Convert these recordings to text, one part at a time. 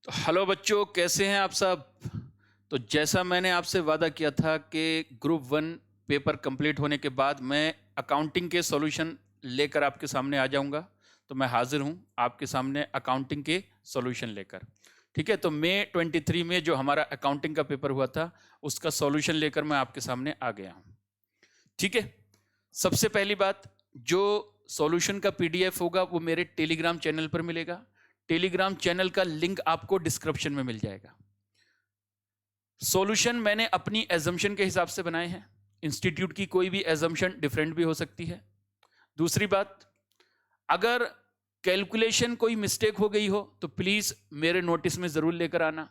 तो हेलो बच्चों, कैसे हैं आप सब। तो जैसा मैंने आपसे वादा किया था कि ग्रुप वन पेपर कंप्लीट होने के बाद मैं अकाउंटिंग के सॉल्यूशन लेकर आपके सामने आ जाऊंगा। तो मैं हाजिर हूं आपके सामने अकाउंटिंग के सॉल्यूशन लेकर। ठीक है, तो मई 23 में जो हमारा अकाउंटिंग का पेपर हुआ था उसका सॉल्यूशन लेकर मैं आपके सामने आ गया हूं। ठीक है, सबसे पहली बात, जो सॉल्यूशन का पीडीएफ होगा वो मेरे टेलीग्राम चैनल पर मिलेगा। टेलीग्राम चैनल का लिंक आपको डिस्क्रिप्शन में मिल जाएगा। सॉल्यूशन मैंने अपनी एजम्पशन के हिसाब से बनाए हैं। इंस्टीट्यूट की कोई भी एजम्पशन डिफरेंट भी हो सकती है। दूसरी बात, अगर कैलकुलेशन कोई मिस्टेक हो गई हो तो प्लीज मेरे नोटिस में जरूर लेकर आना।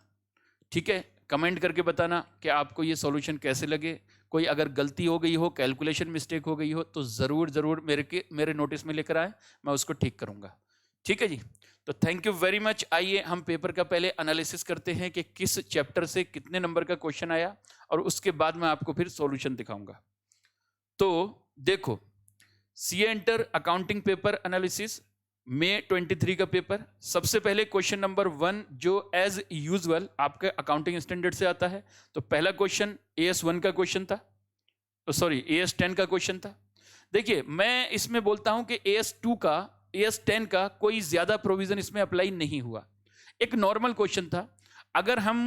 ठीक है, कमेंट करके बताना कि आपको ये सॉल्यूशन कैसे लगे। कोई अगर गलती हो गई हो, कैलकुलेशन मिस्टेक हो गई हो तो ज़रूर ज़रूर मेरे नोटिस में लेकर आए, मैं उसको ठीक करूँगा। ठीक है जी, तो थैंक यू वेरी मच। आइए हम पेपर का पहले एनालिसिस करते हैं कि किस चैप्टर से कितने नंबर का क्वेश्चन आया, और उसके बाद मैं आपको फिर सॉल्यूशन दिखाऊंगा। तो देखो, CA inter accounting paper analysis May 23 का पेपर। सबसे पहले क्वेश्चन नंबर 1 जो एज यूजुअल आपके अकाउंटिंग स्टैंडर्ड से आता है। तो पहला क्वेश्चन AS1 का क्वेश्चन था, सॉरी AS10 का क्वेश्चन था। देखिए, मैं इसमें बोलता हूं कि AS2 का, AS10 का कोई ज्यादा प्रोविजन इसमें अप्लाई नहीं हुआ। एक नॉर्मल क्वेश्चन था। अगर हम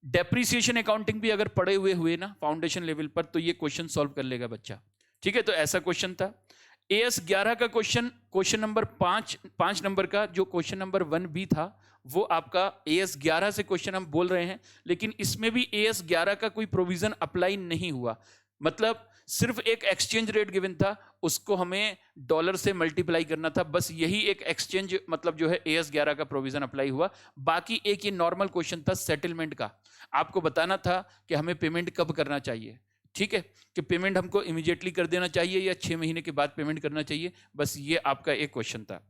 डेप्रीसिएशन अकाउंटिंग भी अगर पढ़े हुए ना फाउंडेशन लेवल पर, तो ये क्वेश्चन सॉल्व कर लेगा बच्चा। ठीक है, तो ऐसा क्वेश्चन था। AS11 का क्वेश्चन नंबर 5 नंबर का जो क्वेश्चन नंबर 1B था, वो आपका AS11 से क्वेश्चन हम बोल रहे हैं, लेकिन इसमें भी AS11 का कोई प्रोविजन अप्लाई नहीं हुआ। मतलब सिर्फ एक एक्सचेंज रेट गिवन था, उसको हमें डॉलर से मल्टीप्लाई करना था, बस यही एक एक्सचेंज मतलब जो है AS11 का प्रोविजन अप्लाई हुआ। बाकी एक ये नॉर्मल क्वेश्चन था सेटलमेंट का। आपको बताना था कि हमें पेमेंट कब करना चाहिए। ठीक है, कि पेमेंट हमको इमीडिएटली कर देना चाहिए या 6 महीने के बाद पेमेंट करना चाहिए। बस ये आपका एक क्वेश्चन था।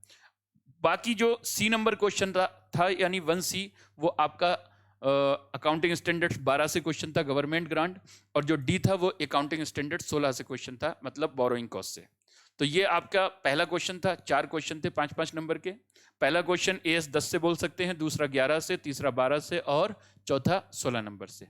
बाकी जो सी नंबर क्वेश्चन था यानी 1C, वो आपका अकाउंटिंग स्टैंडर्ड्स 12 से क्वेश्चन था, गवर्नमेंट ग्रांट। और जो डी था वो अकाउंटिंग स्टैंडर्ड 16 से क्वेश्चन था, मतलब बोरोइंग कॉस्ट से। तो ये आपका पहला क्वेश्चन था। 4 क्वेश्चन थे 5-5 नंबर के। पहला क्वेश्चन AS10 से बोल सकते हैं, दूसरा 11 से, तीसरा 12 से और चौथा 16 नंबर से।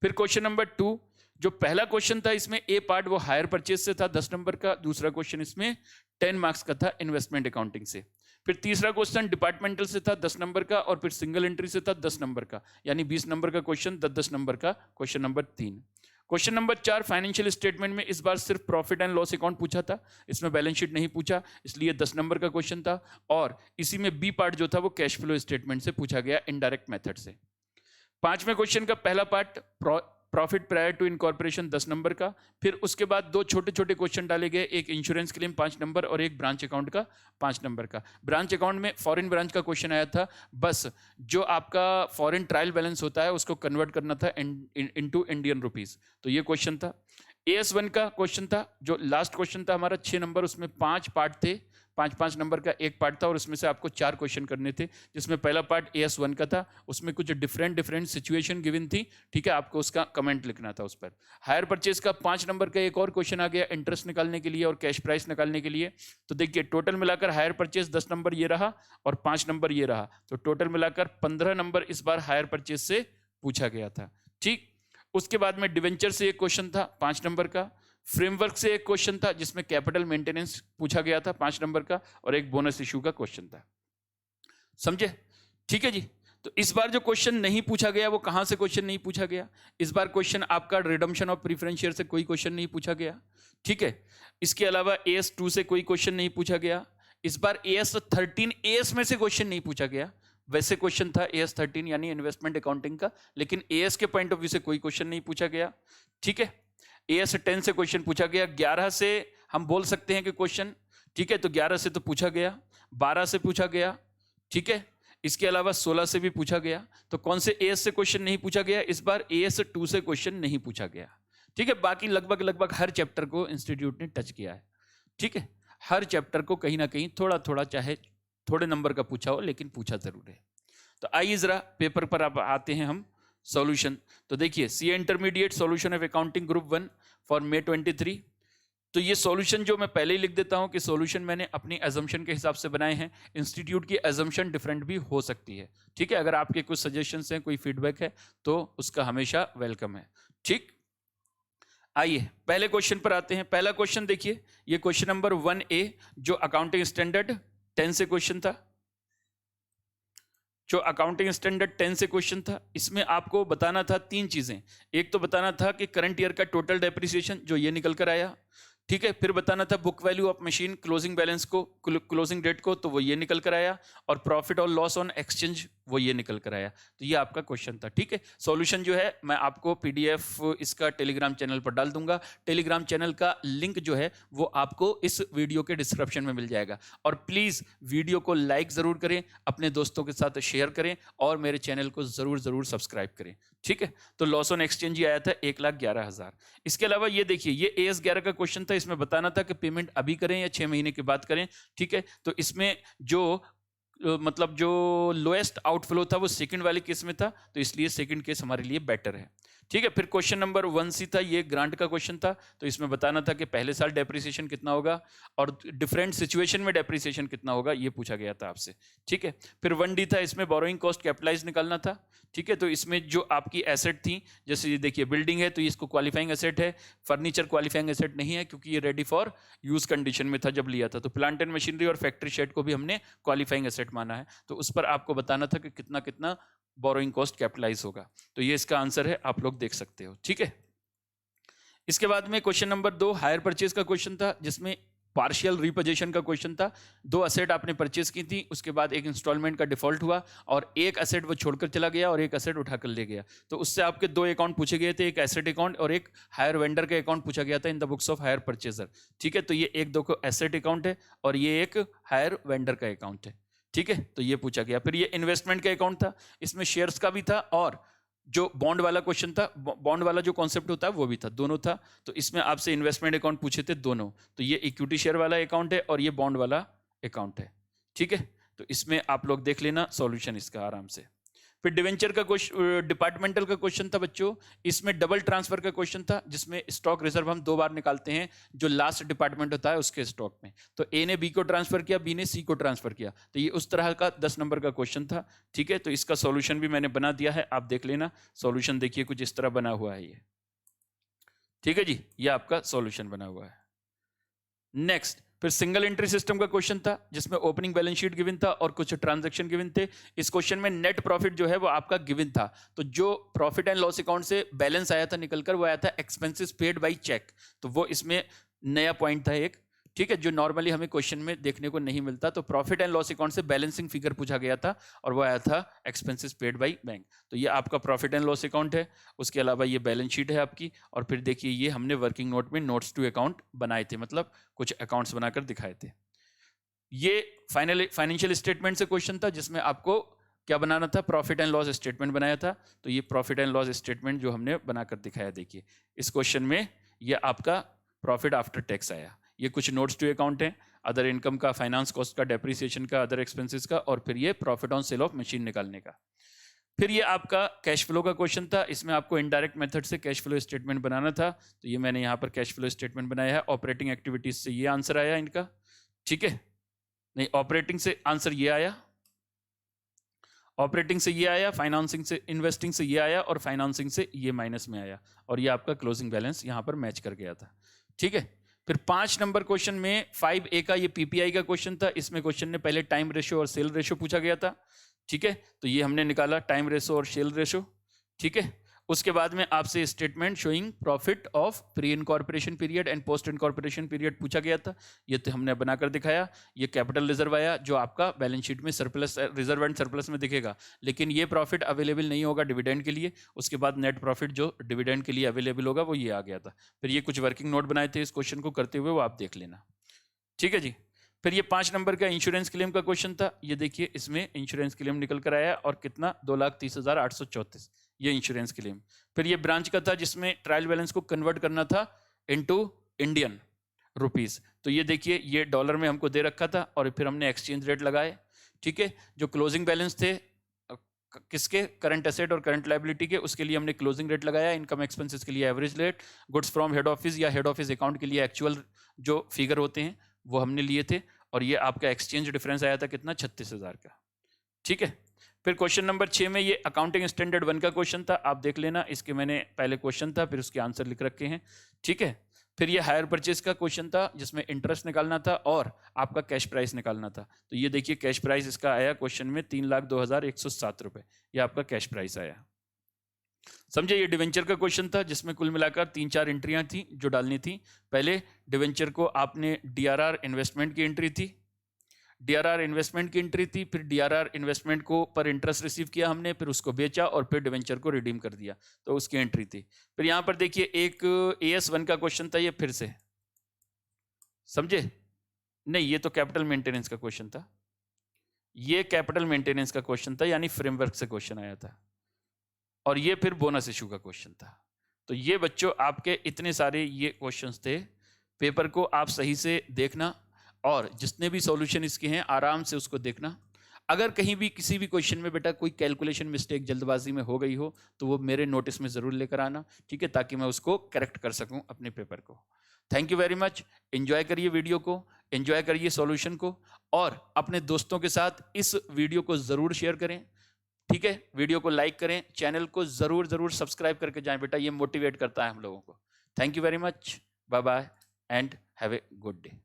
फिर क्वेश्चन नंबर 2, जो पहला क्वेश्चन था इसमें ए पार्ट वो हायर परचेज से था 10 नंबर का। दूसरा क्वेश्चन इसमें 10 मार्क्स का था इन्वेस्टमेंट अकाउंटिंग से। फिर तीसरा क्वेश्चन डिपार्टमेंटल से था 10 नंबर का, और फिर सिंगल एंट्री से था 10 नंबर का, यानी 20 नंबर का क्वेश्चन, 10-10 नंबर का question number 3। Question number 4 financial statement में इस बार सिर्फ प्रॉफिट एंड लॉस अकाउंट पूछा था, इसमें बैलेंस शीट नहीं पूछा, इसलिए 10 नंबर का क्वेश्चन था। और इसी में बी पार्ट जो था वो कैश फ्लो स्टेटमेंट से पूछा गया, इनडायरेक्ट मेथड से। 5वें क्वेश्चन का पहला part profit prior to incorporation 10 number का। फिर उसके बाद 2 छोटे छोटे क्वेश्चन डाले गए, एक इंश्योरेंस क्लेम 5 नंबर और एक ब्रांच अकाउंट का 5 नंबर का। ब्रांच अकाउंट में फॉरेन ब्रांच का क्वेश्चन आया था, बस जो आपका फॉरेन ट्रायल बैलेंस होता है उसको कन्वर्ट करना था इनटू इंडियन रुपीस। तो ये क्वेश्चन था। AS1 का क्वेश्चन था, जो लास्ट क्वेश्चन था हमारा 6 नंबर, उसमें 5 पार्ट थे, 5-5 नंबर का एक पार्ट था, और उसमें से आपको 4 क्वेश्चन करने थे। जिसमें पहला पार्ट AS1 का था, उसमें कुछ डिफरेंट सिचुएशन गिवन थी। ठीक है, आपको उसका कमेंट लिखना था उस पर। हायर परचेज का 5 नंबर का एक और क्वेश्चन आ गया, इंटरेस्ट निकालने के लिए और कैश प्राइस निकालने के लिए। तो देखिए, टोटल मिलाकर हायर परचेज 10 नंबर ये रहा और 5 नंबर ये रहा, तो टोटल मिलाकर 15 नंबर इस बार हायर परचेज से पूछा गया था। ठीक, उसके बाद में डिवेंचर से एक क्वेश्चन था 5 नंबर का। फ्रेमवर्क से एक क्वेश्चन था जिसमें कैपिटल मेंटेनेंस पूछा गया था 5 नंबर का, और एक बोनस इशू का क्वेश्चन था। समझे? ठीक है जी। तो इस बार जो क्वेश्चन नहीं पूछा गया वो कहां से क्वेश्चन नहीं पूछा गया? इस बार क्वेश्चन आपका रिडम्पशन ऑफ प्रीफरेंस शेयर से कोई क्वेश्चन नहीं पूछा गया। ठीक है, इसके अलावा AS2 से कोई क्वेश्चन नहीं पूछा गया। इस बार AS13 AS में से क्वेश्चन नहीं पूछा गया। वैसे क्वेश्चन था AS13 यानी इन्वेस्टमेंट अकाउंटिंग का, लेकिन AS के पॉइंट ऑफ व्यू से कोई क्वेश्चन नहीं पूछा गया। ठीक है, AS10 से क्वेश्चन पूछा गया, 11 से हम बोल सकते हैं कि क्वेश्चन, ठीक है, तो 11 से तो पूछा गया, 12 से पूछा गया। ठीक है, इसके अलावा 16 से भी पूछा गया। तो कौन से AS से क्वेश्चन नहीं पूछा गया? इस बार AS2 से क्वेश्चन नहीं पूछा गया। ठीक है, बाकी लगभग हर चैप्टर को इंस्टीट्यूट ने टच किया है। ठीक है, हर चैप्टर को कहीं ना कहीं थोड़ा थोड़ा, चाहे थोड़े नंबर का पूछा हो, लेकिन पूछा जरूर है। तो आइए जरा पेपर पर अब आते हैं हम सॉल्यूशन। तो देखिए, CA intermediate solution of accounting group 1 for May 23। तो ये सॉल्यूशन जो मैं पहले ही लिख देता हूं कि सॉल्यूशन मैंने अपनी एजम्पशन के हिसाब से बनाए हैं। इंस्टीट्यूट की एजम्पशन डिफरेंट भी हो सकती है, ठीक है। अगर आपके कुछ सजेशंस हैं, कोई फीडबैक है तो उसका हमेशा वेलकम है, ठीक। आइए पहले क्वेश्चन पर आते हैं। पहला क्वेश्चन देखिए, ये क्वेश्चन नंबर 1A जो अकाउंटिंग स्टैंडर्ड 10 से क्वेश्चन था, जो अकाउंटिंग स्टैंडर्ड 10 से क्वेश्चन था। इसमें आपको बताना था 3 चीजें। एक तो बताना था कि करंट ईयर का टोटल डेप्रिसिएशन जो ये निकल कर आया, ठीक है। फिर बताना था book value of machine closing balance को, क्लोजिंग डेट को, तो वो ये निकल कर आया। और प्रॉफिट और लॉस ऑन एक्सचेंज वो ये निकल कर आया। तो ये आपका क्वेश्चन था, ठीक है। सॉल्यूशन जो है मैं आपको पीडीएफ इसका टेलीग्राम चैनल पर डाल दूंगा। टेलीग्राम चैनल का लिंक जो है वो आपको इस वीडियो के डिस्क्रिप्शन में मिल जाएगा। और प्लीज वीडियो को लाइक जरूर करें, अपने दोस्तों के साथ शेयर करें और मेरे चैनल को जरूर सब्सक्राइब करें, ठीक है। तो लॉस ऑन एक्सचेंज ही आया था 1,11,000। इसके अलावा ये देखिए, ये AS 11 का क्वेश्चन था। इसमें बताना था कि पेमेंट अभी करें या 6 महीने के बाद करें, ठीक है। तो इसमें जो मतलब जो लोएस्ट आउटफ्लो था वो सेकंड वाले केस में था, तो इसलिए सेकंड केस हमारे लिए बेटर है, ठीक है। फिर क्वेश्चन नंबर 1C था, ये ग्रांट का क्वेश्चन था। तो इसमें बताना था कि पहले साल डेप्रिसिएशन कितना होगा और डिफरेंट सिचुएशन में डेप्रिसिएशन कितना होगा, ये पूछा गया था आपसे, ठीक है। फिर 1D था, इसमें बोरोइंग कॉस्ट कैपिटलाइज निकालना था, ठीक है। तो इसमें जो आपकी एसेट थी, जैसे ये देखिए बिल्डिंग है तो इसको क्वालिफाइंग एसेट है, फर्नीचर क्वालिफाइंग एसेट नहीं है क्योंकि ये रेडी फॉर यूज कंडीशन में था जब लिया था। तो प्लांट एंड मशीनरी और फैक्ट्री शेड को भी हमने क्वालिफाइंग एसेट माना है। तो उस पर आपको बताना था कि कितना कितना बोरोइंग कॉस्ट कैपिटलाइज होगा। तो ये इसका आंसर है, आप लोग देख सकते हो, ठीक है। इसके बाद में क्वेश्चन नंबर 2 हायर परचेज का क्वेश्चन था, जिसमें पार्शियल रिपोजिशन का क्वेश्चन था। 2 असेट आपने परचेज की थी, उसके बाद एक इंस्टॉलमेंट का डिफॉल्ट हुआ और एक असेट वो छोड़कर चला गया और एक असेट उठाकर ले गया। तो उससे आपके 2 अकाउंट पूछे गए थे, एक एसेट अकाउंट और एक हायर वेंडर का अकाउंट पूछा गया था in the books of hire purchaser, ठीक है। तो ये एक 2 को एसेट अकाउंट है और ये एक हायर वेंडर का अकाउंट है, ठीक है। तो ये पूछा गया। फिर ये इन्वेस्टमेंट का अकाउंट था, इसमें शेयर्स का भी था और जो बॉन्ड वाला क्वेश्चन था, बॉन्ड वाला जो कॉन्सेप्ट होता है वो भी था, दोनों था। तो इसमें आपसे इन्वेस्टमेंट अकाउंट पूछे थे दोनों। तो ये इक्विटी शेयर वाला अकाउंट है और ये बॉन्ड वाला अकाउंट है, ठीक है। तो इसमें आप लोग देख लेना सॉल्यूशन इसका आराम से। फिर डिवेंचर का क्वेश्चन, डिपार्टमेंटल का क्वेश्चन था बच्चों। इसमें डबल ट्रांसफर का क्वेश्चन था, जिसमें स्टॉक रिजर्व हम 2 बार निकालते हैं जो लास्ट डिपार्टमेंट होता है उसके स्टॉक में। तो ए ने बी को ट्रांसफर किया, बी ने सी को ट्रांसफर किया। तो ये उस तरह का 10 नंबर का क्वेश्चन था, ठीक है। तो इसका सॉल्यूशन भी मैंने बना दिया है, आप देख लेना। सॉल्यूशन देखिए कुछ इस तरह बना हुआ है ये, ठीक है जी। ये आपका सॉल्यूशन बना हुआ है। नेक्स्ट, फिर सिंगल एंट्री सिस्टम का क्वेश्चन था, जिसमें ओपनिंग बैलेंस शीट गिवन था और कुछ ट्रांजैक्शन गिवन थे। इस क्वेश्चन में नेट प्रॉफिट जो है वो आपका गिवन था। तो जो प्रॉफिट एंड लॉस अकाउंट से बैलेंस आया था निकलकर, वो आया था एक्सपेंसेस पेड बाय चेक। तो वो इसमें नया पॉइंट था एक, ठीक है, जो नॉर्मली हमें क्वेश्चन में देखने को नहीं मिलता। तो प्रॉफिट एंड लॉस अकाउंट से बैलेंसिंग फिगर पूछा गया था और वो आया था एक्सपेंसेस पेड बाय बैंक। तो ये आपका प्रॉफिट एंड लॉस अकाउंट है। उसके अलावा ये बैलेंस शीट है आपकी। और फिर देखिए ये हमने वर्किंग नोट में नोट्स टू अकाउंट बनाए थे, मतलब कुछ अकाउंट्स बनाकर दिखाए थे। ये फाइनेंशियल स्टेटमेंट से क्वेश्चन था, जिसमें आपको क्या बनाना था, प्रॉफिट एंड लॉस स्टेटमेंट बनाया था। तो ये प्रॉफिट एंड लॉस स्टेटमेंट जो हमने बनाकर दिखाया, देखिए इस क्वेश्चन में ये आपका प्रॉफिट आफ्टर टैक्स आया। ये कुछ नोट्स टू अकाउंट हैं, अदर इनकम का, फाइनेंस कॉस्ट का, डेप्रिसिएशन का, अदर एक्सपेंसेस का, और फिर ये profit on sale of machine निकालने का। फिर ये आपका कैश फ्लो का क्वेश्चन था। इसमें आपको इनडायरेक्ट मेथड से कैश फ्लो स्टेटमेंट बनाना था। तो ये मैंने यहाँ पर कैश फ्लो स्टेटमेंट बनाया है। ऑपरेटिंग एक्टिविटीज से ये आंसर आया इनका, ठीक है। नहीं, ऑपरेटिंग से आंसर ये आया, ऑपरेटिंग से ये आया, फाइनेंसिंग से, इन्वेस्टिंग से ये आया और फाइनेंसिंग से ये माइनस में आया। और ये आपका क्लोजिंग बैलेंस यहाँ पर मैच कर गया था, ठीक है। फिर 5 नंबर क्वेश्चन में 5A का ये पीपीआई का क्वेश्चन था। इसमें क्वेश्चन ने पहले टाइम रेशो और सेल रेशो पूछा गया था, ठीक है। तो ये हमने निकाला टाइम रेशो और सेल रेशो, ठीक है। उसके बाद में आपसे statement showing profit of pre incorporation period and post incorporation period पूछा गया था। ये तो हमने बनाकर दिखाया। ये कैपिटल रिजर्व आया, जो आपका बैलेंस शीट में सरप्लस, रिजर्व एंड सरप्लस में दिखेगा, लेकिन ये प्रॉफिट अवेलेबल नहीं होगा डिविडेंड के लिए। उसके बाद नेट प्रॉफिट जो डिविडेंड के लिए अवेलेबल होगा वो ये आ गया था। फिर ये कुछ वर्किंग नोट बनाए थे इस क्वेश्चन को करते हुए, वो आप देख लेना, ठीक है जी। फिर ये 5 नंबर का इंश्योरेंस क्लेम का क्वेश्चन था। ये देखिए इसमें इंश्योरेंस क्लेम निकल कर आया और कितना, 2,30,834, ये इंश्योरेंस क्लेम। फिर ये ब्रांच का था, जिसमें ट्रायल बैलेंस को कन्वर्ट करना था इनटू इंडियन रुपीस। तो ये देखिए ये डॉलर में हमको दे रखा था और फिर हमने एक्सचेंज रेट लगाए, ठीक है। जो क्लोजिंग बैलेंस थे किसके, करंट एसेट और करंट लायबिलिटी के, उसके लिए हमने क्लोजिंग रेट लगाया। इनकम एक्सपेंसेस के लिए average rate, goods from head office या हेड ऑफिस अकाउंट के लिए एक्चुअल जो फिगर होते हैं वो हमने लिए थे, और ये आपका एक्सचेंज डिफरेंस आया था कितना, 36,000 का। ठीक है, फिर क्वेश्चन नंबर 6 में ये अकाउंटिंग स्टैंडर्ड 1 का क्वेश्चन था, आप देख लेना, इसके मैंने पहले क्वेश्चन था फिर उसके आंसर लिख रखे हैं। ठीक है, फिर ये हायर परचेज का क्वेश्चन था जिसमें इंटरेस्ट निकालना था और आपका कैश प्राइस निकालना था। तो ये देखिए कैश प्राइस इसका आया क्वेश्चन में 3,02,107 रुपए, ये आपका कैश प्राइस आया। समझे, ये डिवेंचर का क्वेश्चन था जिसमें कुल मिलाकर 3-4 एंट्रियां थी जो डालनी थी। पहले डिवेंचर को आपने डीआरआर इन्वेस्टमेंट की एंट्री थी, डीआरआर इन्वेस्टमेंट की एंट्री थी, फिर डीआरआर इन्वेस्टमेंट को पर इंटरेस्ट रिसीव किया हमने, फिर उसको बेचा और फिर डिवेंचर को रिडीम कर दिया, तो उसकी एंट्री थी। फिर यहाँ पर देखिए एक AS1 का क्वेश्चन था, ये फिर से समझे, नहीं ये तो कैपिटल मेंटेनेंस का क्वेश्चन था, ये कैपिटल मेंटेनेंस का क्वेश्चन था, यानी फ्रेमवर्क से क्वेश्चन आया था, और ये फिर बोनस इशू का क्वेश्चन था। तो ये बच्चों आपके इतने सारे ये क्वेश्चंस थे, पेपर को आप सही से देखना और जितने भी सॉल्यूशन इसके हैं आराम से उसको देखना। अगर कहीं भी किसी भी क्वेश्चन में बेटा कोई कैलकुलेशन मिस्टेक जल्दबाजी में हो गई हो तो वो मेरे नोटिस में ज़रूर लेकर आना, ठीक है, ताकि मैं उसको करेक्ट कर सकूं अपने पेपर को। Thank you very much, enjoy करिए वीडियो को, एंजॉय करिए सॉल्यूशन को, और अपने दोस्तों के साथ इस वीडियो को ज़रूर शेयर करें। ठीक है, वीडियो को लाइक करें, चैनल को ज़रूर सब्सक्राइब करके जाएं बेटा, ये मोटिवेट करता है हम लोगों को। Thank you very much, bye bye and have a good day.